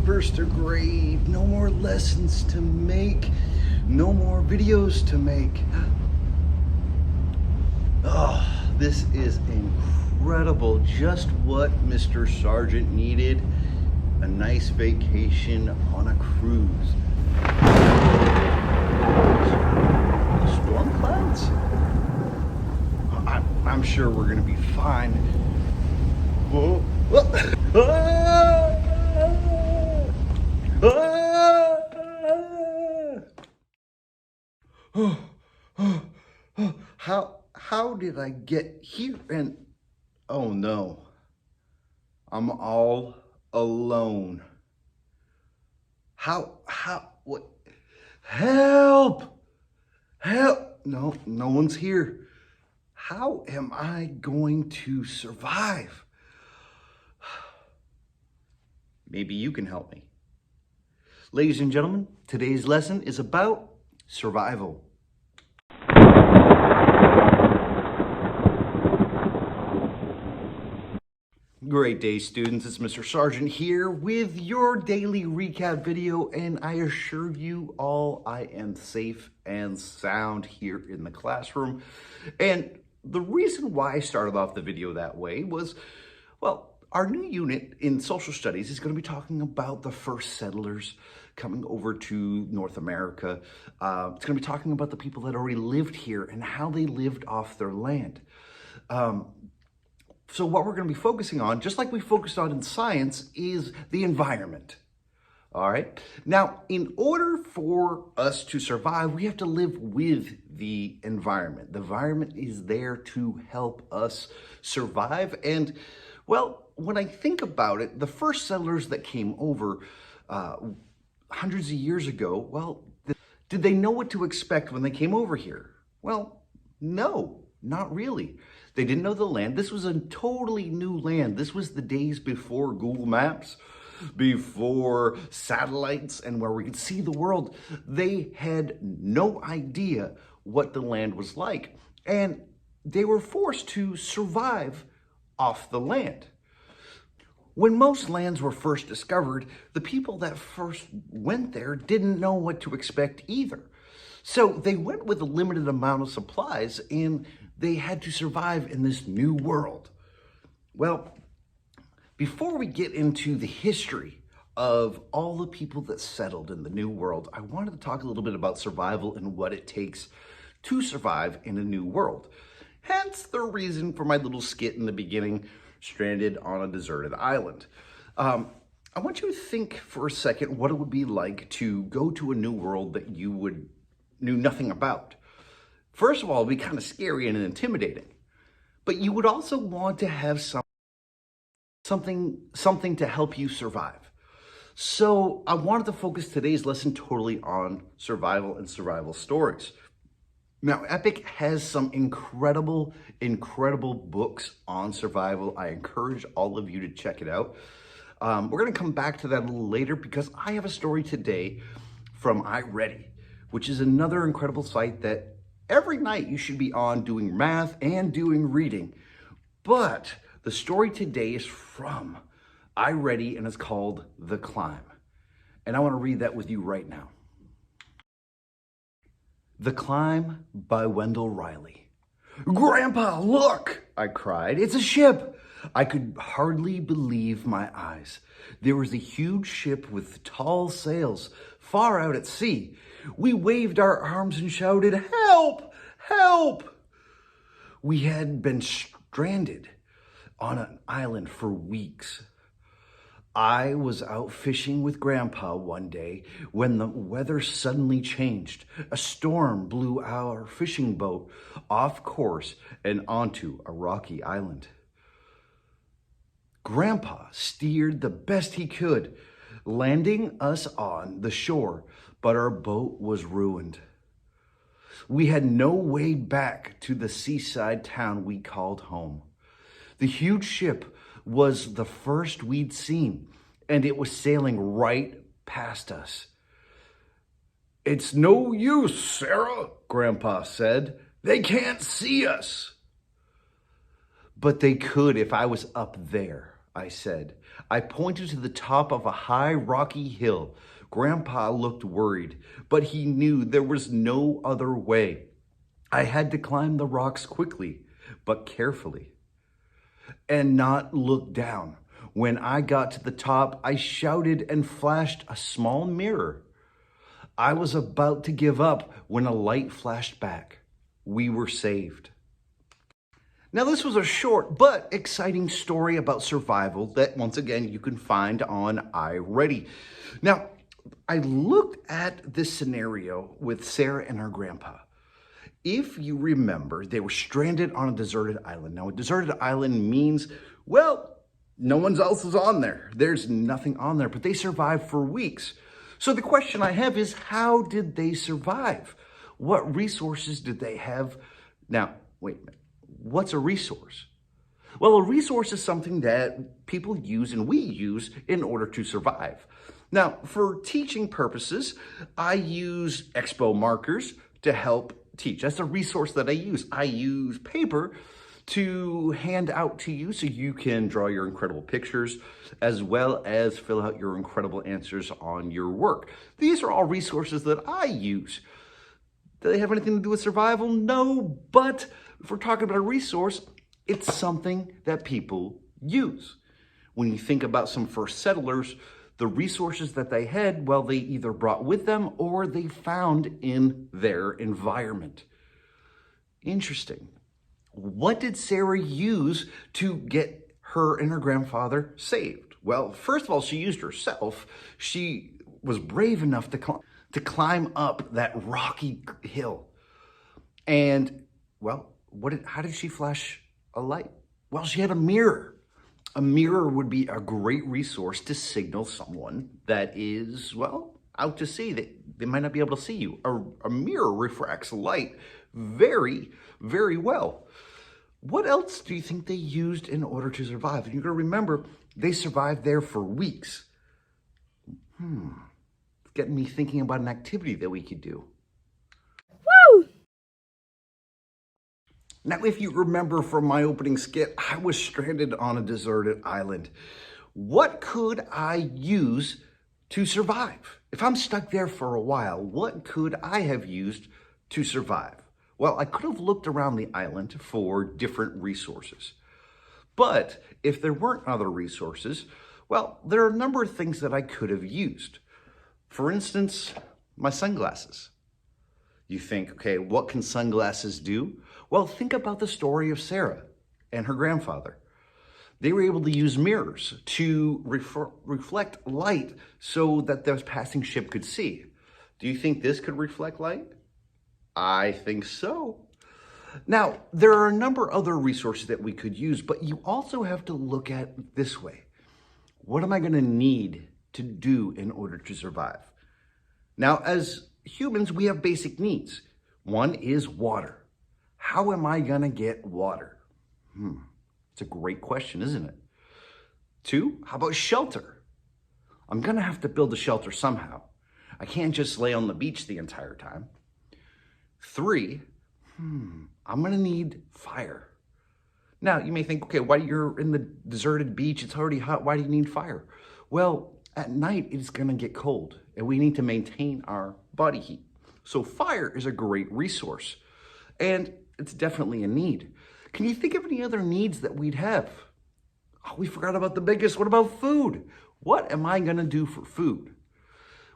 papers to grade, no more lessons to make, no more videos to make. Oh, this is incredible. Just what Mr. Sargent needed. A nice vacation on a cruise. Storm clouds? I'm sure we're gonna be fine. Whoa. How did I get here? And oh no, I'm all alone. What? Help! No one's here. How am I going to survive? Maybe you can help me. Ladies and gentlemen, today's lesson is about survival. Great day, students. It's Mr. Sargent here with your daily recap video, and I assure you all I am safe and sound here in the classroom. And the reason why I started off the video that way was, well, our new unit in social studies is going to be talking about the first settlers coming over to North America. It's going to be talking about the people that already lived here and how they lived off their land. So what we're going to be focusing on, just like we focused on in science, is the environment. All right. Now, in order for us to survive, we have to live with the environment. The environment is there to help us survive. And, well, when I think about it, the first settlers that came over hundreds of years ago, well, did they know what to expect when they came over here? Well, no, not really. They didn't know the land. This was a totally new land. This was the days before Google Maps, before satellites, and where we could see the world. They had no idea what the land was like, and they were forced to survive off the land. When most lands were first discovered, the people that first went there didn't know what to expect either. So they went with a limited amount of supplies, and they had to survive in this new world. Well, before we get into the history of all the people that settled in the new world, I wanted to talk a little bit about survival and what it takes to survive in a new world. Hence the reason for my little skit in the beginning, stranded on a deserted island. I want you to think for a second what it would be like to go to a new world that you knew nothing about. First of all, it'd be kind of scary and intimidating, but you would also want to have something to help you survive. So I wanted to focus today's lesson totally on survival and survival stories. Now, Epic has some incredible books on survival. I encourage all of you to check it out. We're going to come back to that a little later because I have a story today from iReady, which is another incredible site that every night you should be on doing math and doing reading. But the story today is from iReady and it's called The Climb. And I want to read that with you right now. The Climb by Wendell Riley. "Grandpa, look!" I cried. "It's a ship!" I could hardly believe my eyes. There was a huge ship with tall sails, far out at sea. We waved our arms and shouted, "Help! Help!" We had been stranded on an island for weeks. I was out fishing with Grandpa one day when the weather suddenly changed. A storm blew our fishing boat off course and onto a rocky island. Grandpa steered the best he could, landing us on the shore, but our boat was ruined. We had no way back to the seaside town we called home. The huge ship was the first we'd seen, and it was sailing right past us. "It's no use, Sarah," Grandpa said. "They can't see us." "But they could if I was up there," I said. I pointed to the top of a high rocky hill. Grandpa looked worried, but he knew there was no other way. I had to climb the rocks quickly, but carefully, and not look down. When I got to the top, I shouted and flashed a small mirror. I was about to give up when a light flashed back. We were saved. Now, this was a short but exciting story about survival that, once again, you can find on iReady. Now, I looked at this scenario with Sarah and her grandpa. If you remember, they were stranded on a deserted island. Now, a deserted island means, well, no one else is on there. There's nothing on there, but they survived for weeks. So the question I have is, how did they survive? What resources did they have? Now, wait a minute. What's a resource? Well, a resource is something that people use and we use in order to survive. Now, for teaching purposes, I use Expo markers to help teach. That's a resource that I use. I use paper to hand out to you so you can draw your incredible pictures as well as fill out your incredible answers on your work. These are all resources that I use. Do they have anything to do with survival? No, but if we're talking about a resource, it's something that people use. When you think about some first settlers, the resources that they had, well, they either brought with them or they found in their environment. Interesting. What did Sarah use to get her and her grandfather saved? Well, first of all, she used herself. She was brave enough to climb up that rocky hill. And, well, how did she flash a light? Well, she had a mirror. A mirror would be a great resource to signal someone that is, well, out to sea. They might not be able to see you. A mirror refracts light very, very well. What else do you think they used in order to survive? And you're going to remember, they survived there for weeks. It's getting me thinking about an activity that we could do. Woo! Now, if you remember from my opening skit, I was stranded on a deserted island. What could I use to survive? If I'm stuck there for a while, what could I have used to survive? Well, I could have looked around the island for different resources. But if there weren't other resources, well, there are a number of things that I could have used. For instance, my sunglasses. You think, okay, what can sunglasses do? Well, think about the story of Sarah and her grandfather. They were able to use mirrors to reflect light so that the passing ship could see. Do you think this could reflect light? I think so. Now, there are a number of other resources that we could use, but you also have to look at it this way. What am I going to need to do in order to survive? Now, as humans, we have basic needs. One is water. How am I going to get water? It's a great question, isn't it? Two, how about shelter? I'm going to have to build a shelter somehow. I can't just lay on the beach the entire time. Three, I'm going to need fire. Now, you may think, okay, why you're in the deserted beach, it's already hot, why do you need fire? Well, at night, it's going to get cold, and we need to maintain our body heat. So fire is a great resource, and it's definitely a need. Can you think of any other needs that we'd have? Oh, we forgot about the biggest. What about food? What am I going to do for food?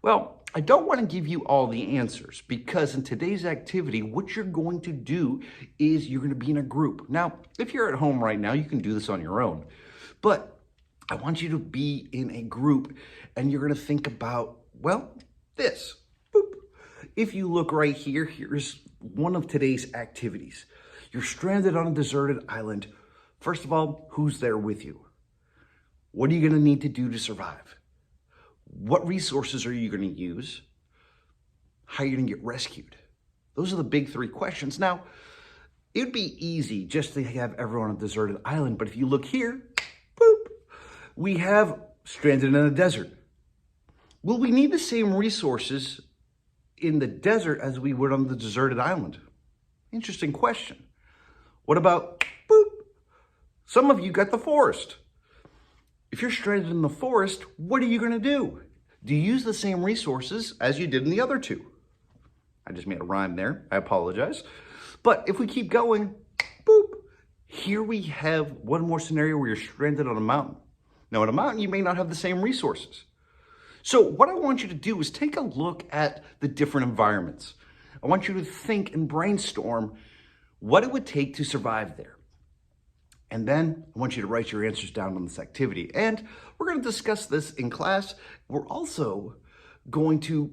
Well, I don't want to give you all the answers because in today's activity, what you're going to do is you're going to be in a group. Now, if you're at home right now, you can do this on your own. But I want you to be in a group and you're going to think about, well, this. Boop. If you look right here, here's one of today's activities. You're stranded on a deserted island. First of all, who's there with you? What are you going to need to do to survive? What resources are you going to use? How are you going to get rescued? Those are the big three questions. Now, it would be easy just to have everyone on a deserted island, but if you look here, boop, we have stranded in a desert. Will we need the same resources in the desert as we would on the deserted island? Interesting question. What about, boop, some of you got the forest. If you're stranded in the forest, what are you going to do? Do you use the same resources as you did in the other two? I just made a rhyme there. I apologize. But if we keep going, boop, here we have one more scenario where you're stranded on a mountain. Now, on a mountain, you may not have the same resources. So what I want you to do is take a look at the different environments. I want you to think and brainstorm what it would take to survive there. And then I want you to write your answers down on this activity. And we're going to discuss this in class. We're also going to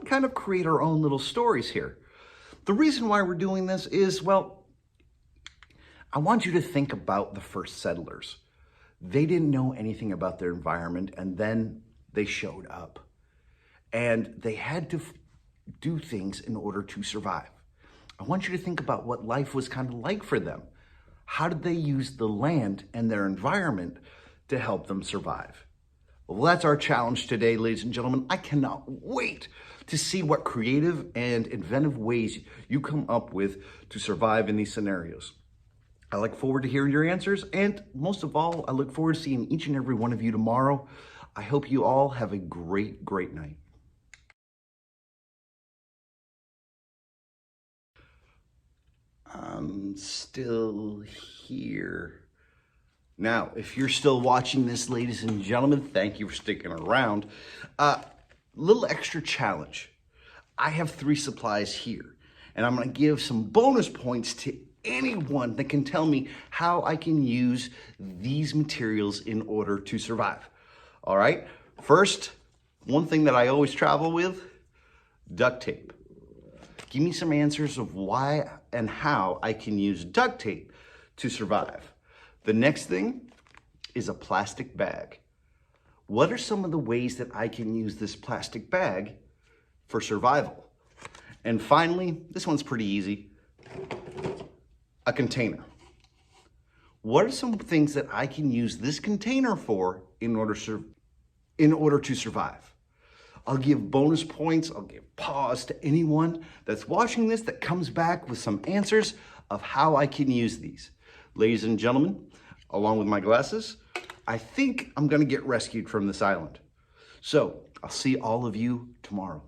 kind of create our own little stories here. The reason why we're doing this is, well, I want you to think about the first settlers. They didn't know anything about their environment, and then they showed up. And they had to do things in order to survive. I want you to think about what life was kind of like for them. How did they use the land and their environment to help them survive? Well, that's our challenge today, ladies and gentlemen. I cannot wait to see what creative and inventive ways you come up with to survive in these scenarios. I look forward to hearing your answers, and most of all, I look forward to seeing each and every one of you tomorrow. I hope you all have a great, great night. I'm still here. Now, if you're still watching this, ladies and gentlemen, thank you for sticking around. Little extra challenge. I have 3 supplies here, and I'm going to give some bonus points to anyone that can tell me how I can use these materials in order to survive. All right? First, one thing that I always travel with, duct tape. Give me some answers of why and how I can use duct tape to survive. The next thing is a plastic bag. What are some of the ways that I can use this plastic bag for survival? And finally, this one's pretty easy, a container. What are some things that I can use this container for in order to survive? I'll give bonus points, I'll give pause to anyone that's watching this that comes back with some answers of how I can use these. Ladies and gentlemen, along with my glasses, I think I'm gonna get rescued from this island. So I'll see all of you tomorrow.